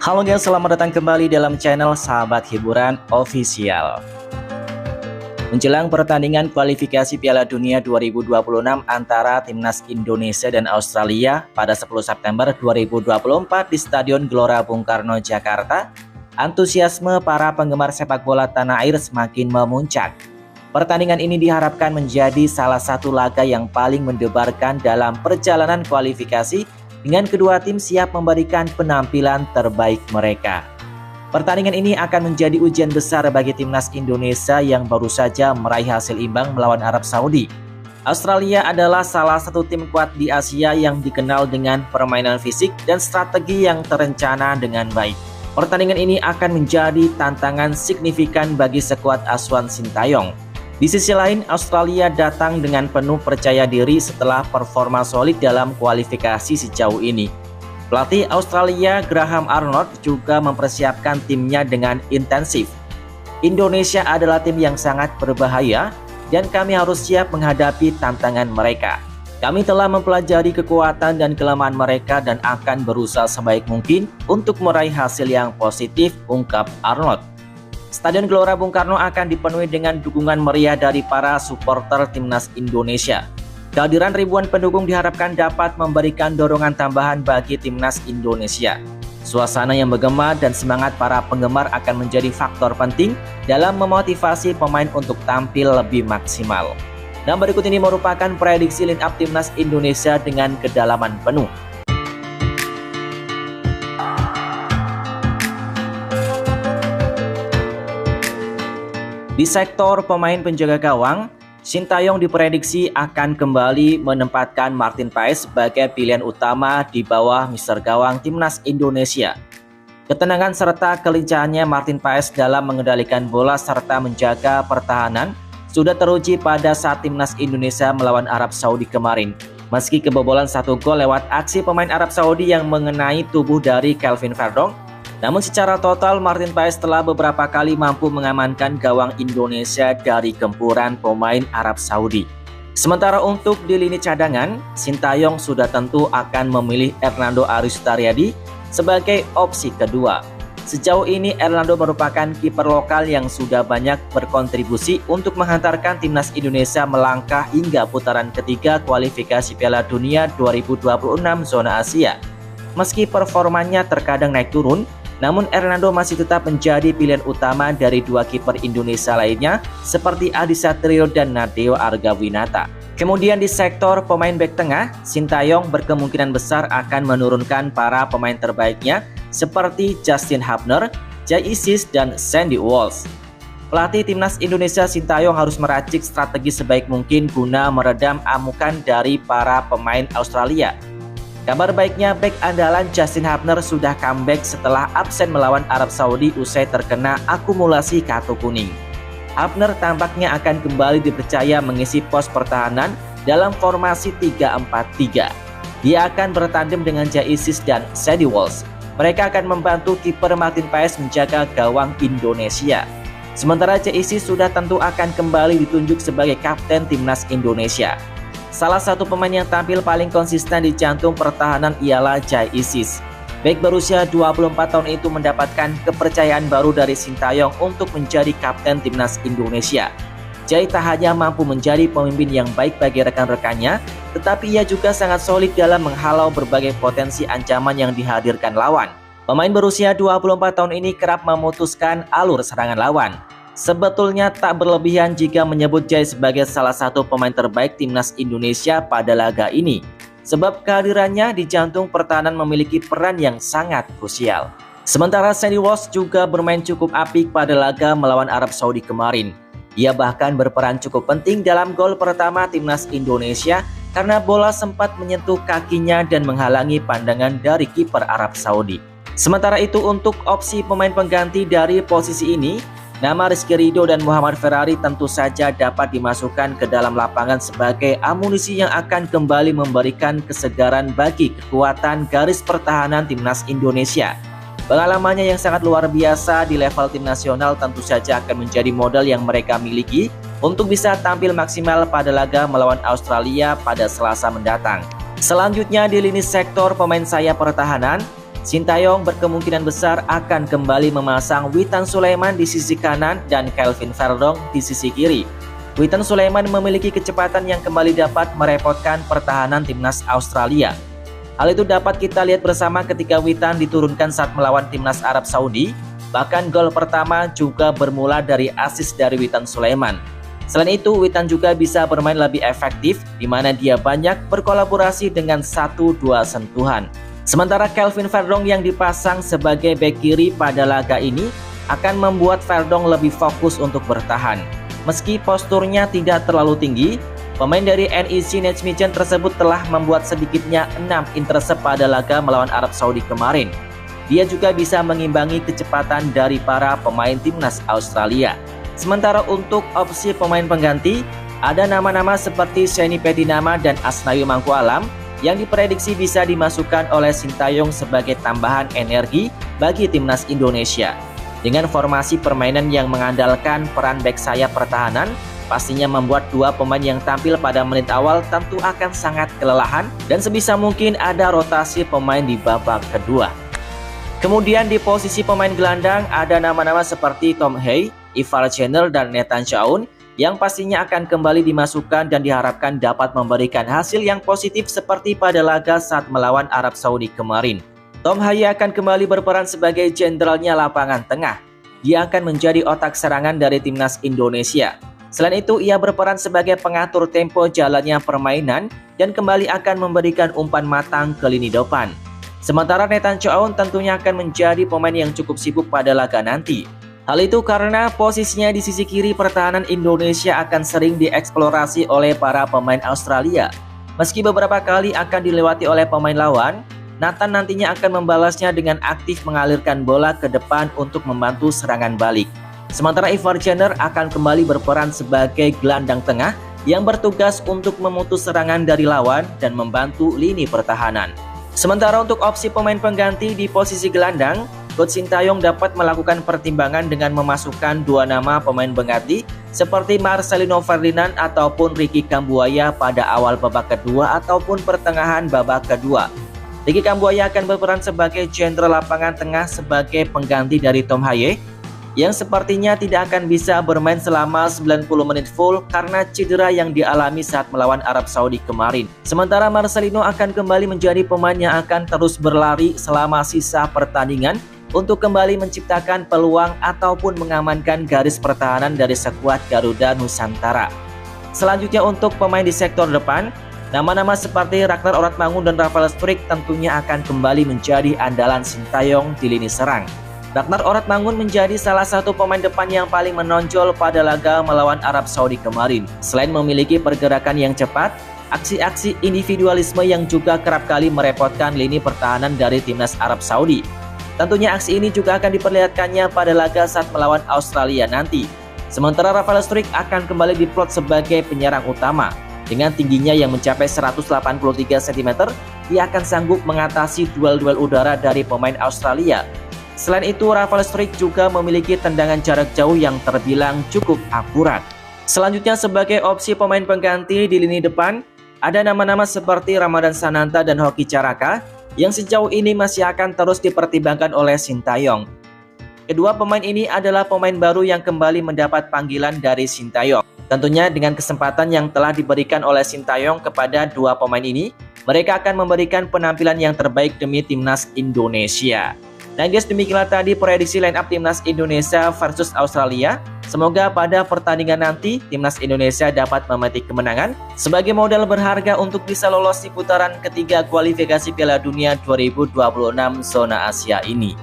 Halo guys, selamat datang kembali dalam channel Sahabat Hiburan Official. Menjelang pertandingan kualifikasi Piala Dunia 2026 antara Timnas Indonesia dan Australia pada 10 September 2024 di Stadion Gelora Bung Karno, Jakarta, antusiasme para penggemar sepak bola tanah air semakin memuncak. Pertandingan ini diharapkan menjadi salah satu laga yang paling mendebarkan dalam perjalanan kualifikasi, dengan kedua tim siap memberikan penampilan terbaik mereka. Pertandingan ini akan menjadi ujian besar bagi Timnas Indonesia yang baru saja meraih hasil imbang melawan Arab Saudi. Australia adalah salah satu tim kuat di Asia yang dikenal dengan permainan fisik dan strategi yang terencana dengan baik. Pertandingan ini akan menjadi tantangan signifikan bagi skuad asuhan Sintayong. Di sisi lain, Australia datang dengan penuh percaya diri setelah performa solid dalam kualifikasi sejauh ini. Pelatih Australia Graham Arnold juga mempersiapkan timnya dengan intensif. Indonesia adalah tim yang sangat berbahaya dan kami harus siap menghadapi tantangan mereka. Kami telah mempelajari kekuatan dan kelemahan mereka dan akan berusaha sebaik mungkin untuk meraih hasil yang positif, ungkap Arnold. Stadion Gelora Bung Karno akan dipenuhi dengan dukungan meriah dari para supporter Timnas Indonesia. Kehadiran ribuan pendukung diharapkan dapat memberikan dorongan tambahan bagi Timnas Indonesia. Suasana yang menggema dan semangat para penggemar akan menjadi faktor penting dalam memotivasi pemain untuk tampil lebih maksimal. Dan berikut ini merupakan prediksi line up Timnas Indonesia dengan kedalaman penuh. Di sektor pemain penjaga gawang, Sintayong diprediksi akan kembali menempatkan Martin Paes sebagai pilihan utama di bawah Mister Gawang Timnas Indonesia. Ketenangan serta kelincahannya Martin Paes dalam mengendalikan bola serta menjaga pertahanan sudah teruji pada saat Timnas Indonesia melawan Arab Saudi kemarin. Meski kebobolan 1 gol lewat aksi pemain Arab Saudi yang mengenai tubuh dari Kelvin Verdong, namun secara total Martin Paes telah beberapa kali mampu mengamankan gawang Indonesia dari gempuran pemain Arab Saudi. Sementara untuk di lini cadangan, Sintayong sudah tentu akan memilih Hernando Aristariadi sebagai opsi kedua. Sejauh ini Hernando merupakan kiper lokal yang sudah banyak berkontribusi untuk menghantarkan Timnas Indonesia melangkah hingga putaran ketiga kualifikasi Piala Dunia 2026 zona Asia. Meski performanya terkadang naik turun, namun Hernando masih tetap menjadi pilihan utama dari dua kiper Indonesia lainnya seperti Adi Satrio dan Nadeo Argawinata. Kemudian di sektor pemain bek tengah, Sintayong berkemungkinan besar akan menurunkan para pemain terbaiknya seperti Justin Hubner, Jai Isis, dan Sandy Walsh. Pelatih Timnas Indonesia Sintayong harus meracik strategi sebaik mungkin guna meredam amukan dari para pemain Australia. Kabar baiknya, bek andalan Justin Hubner sudah comeback setelah absen melawan Arab Saudi usai terkena akumulasi kartu kuning. Hubner tampaknya akan kembali dipercaya mengisi pos pertahanan dalam formasi 3-4-3. Dia akan bertandem dengan Jai Isis dan Sandy Walsh. Mereka akan membantu kiper Martin Paes menjaga gawang Indonesia. Sementara Jai Isis sudah tentu akan kembali ditunjuk sebagai kapten Timnas Indonesia. Salah satu pemain yang tampil paling konsisten di jantung pertahanan ialah Jai Isis. Bek berusia 24 tahun itu mendapatkan kepercayaan baru dari Sintayong untuk menjadi kapten Timnas Indonesia. Jai tak hanya mampu menjadi pemimpin yang baik bagi rekan-rekannya, tetapi ia juga sangat solid dalam menghalau berbagai potensi ancaman yang dihadirkan lawan. Pemain berusia 24 tahun ini kerap memutuskan alur serangan lawan. Sebetulnya tak berlebihan jika menyebut Jai sebagai salah satu pemain terbaik Timnas Indonesia pada laga ini, sebab kehadirannya di jantung pertahanan memiliki peran yang sangat krusial. Sementara Sandy Walsh juga bermain cukup apik pada laga melawan Arab Saudi kemarin. Ia bahkan berperan cukup penting dalam gol pertama Timnas Indonesia karena bola sempat menyentuh kakinya dan menghalangi pandangan dari kiper Arab Saudi. Sementara itu untuk opsi pemain pengganti dari posisi ini, nama Rizky Ridho dan Muhammad Ferrari tentu saja dapat dimasukkan ke dalam lapangan sebagai amunisi yang akan kembali memberikan kesegaran bagi kekuatan garis pertahanan Timnas Indonesia. Pengalamannya yang sangat luar biasa di level tim nasional tentu saja akan menjadi modal yang mereka miliki untuk bisa tampil maksimal pada laga melawan Australia pada Selasa mendatang. Selanjutnya di lini sektor pemain sayap pertahanan, Sintayong berkemungkinan besar akan kembali memasang Witan Sulaiman di sisi kanan dan Kelvin Verdong di sisi kiri. Witan Sulaiman memiliki kecepatan yang kembali dapat merepotkan pertahanan timnas Australia. Hal itu dapat kita lihat bersama ketika Witan diturunkan saat melawan timnas Arab Saudi. Bahkan gol pertama juga bermula dari assist dari Witan Sulaiman. Selain itu, Witan juga bisa bermain lebih efektif, di mana dia banyak berkolaborasi dengan 1-2 sentuhan. Sementara Kelvin Verdong yang dipasang sebagai bek kiri pada laga ini akan membuat Verdong lebih fokus untuk bertahan. Meski posturnya tidak terlalu tinggi, pemain dari NEC Nijmegen tersebut telah membuat sedikitnya 6 intercept pada laga melawan Arab Saudi kemarin. Dia juga bisa mengimbangi kecepatan dari para pemain timnas Australia. Sementara untuk opsi pemain pengganti, ada nama-nama seperti Seni Pedinama dan Asnawi Mangkualam yang diprediksi bisa dimasukkan oleh Sintayong sebagai tambahan energi bagi timnas Indonesia. Dengan formasi permainan yang mengandalkan peran bek sayap pertahanan, pastinya membuat dua pemain yang tampil pada menit awal tentu akan sangat kelelahan dan sebisa mungkin ada rotasi pemain di babak kedua. Kemudian di posisi pemain gelandang ada nama-nama seperti Tom Hay, Ivar Channel, dan Nathan Chaun yang pastinya akan kembali dimasukkan dan diharapkan dapat memberikan hasil yang positif seperti pada laga saat melawan Arab Saudi kemarin. Tom Hay akan kembali berperan sebagai jenderalnya lapangan tengah. Dia akan menjadi otak serangan dari timnas Indonesia. Selain itu, ia berperan sebagai pengatur tempo jalannya permainan dan kembali akan memberikan umpan matang ke lini depan. Sementara Nathan Chaun tentunya akan menjadi pemain yang cukup sibuk pada laga nanti. Hal itu karena posisinya di sisi kiri pertahanan Indonesia akan sering dieksplorasi oleh para pemain Australia. Meski beberapa kali akan dilewati oleh pemain lawan, Nathan nantinya akan membalasnya dengan aktif mengalirkan bola ke depan untuk membantu serangan balik. Sementara Ivar Channel akan kembali berperan sebagai gelandang tengah yang bertugas untuk memutus serangan dari lawan dan membantu lini pertahanan. Sementara untuk opsi pemain pengganti di posisi gelandang, Coach Sintayong dapat melakukan pertimbangan dengan memasukkan dua nama pemain pengganti seperti Marcelino Ferdinand ataupun Ricky Kambuaya pada awal babak kedua ataupun pertengahan babak kedua. Ricky Kambuaya akan berperan sebagai jenderal lapangan tengah sebagai pengganti dari Tom Hay yang sepertinya tidak akan bisa bermain selama 90 menit full karena cedera yang dialami saat melawan Arab Saudi kemarin. Sementara Marcelino akan kembali menjadi pemain yang akan terus berlari selama sisa pertandingan untuk kembali menciptakan peluang ataupun mengamankan garis pertahanan dari skuad Garuda Nusantara. Selanjutnya untuk pemain di sektor depan, nama-nama seperti Ragnar Oratmangun dan Rafael Struijk tentunya akan kembali menjadi andalan Sintayong di lini serang. Ragnar Oratmangun menjadi salah satu pemain depan yang paling menonjol pada laga melawan Arab Saudi kemarin. Selain memiliki pergerakan yang cepat, aksi-aksi individualisme yang juga kerap kali merepotkan lini pertahanan dari timnas Arab Saudi. Tentunya aksi ini juga akan diperlihatkannya pada laga saat melawan Australia nanti. Sementara Rafael Struijk akan kembali diplot sebagai penyerang utama. Dengan tingginya yang mencapai 183 cm, dia akan sanggup mengatasi duel-duel udara dari pemain Australia. Selain itu, Rafael Struijk juga memiliki tendangan jarak jauh yang terbilang cukup akurat. Selanjutnya sebagai opsi pemain pengganti di lini depan, ada nama-nama seperti Ramadan Sananta dan Hoki Caraka yang sejauh ini masih akan terus dipertimbangkan oleh Sintayong. Kedua pemain ini adalah pemain baru yang kembali mendapat panggilan dari Sintayong. Tentunya dengan kesempatan yang telah diberikan oleh Sintayong kepada dua pemain ini, mereka akan memberikan penampilan yang terbaik demi timnas Indonesia. Nah guys, demikianlah tadi prediksi line up timnas Indonesia versus Australia. Semoga pada pertandingan nanti timnas Indonesia dapat memetik kemenangan sebagai modal berharga untuk bisa lolos di putaran ketiga kualifikasi Piala Dunia 2026 zona Asia ini.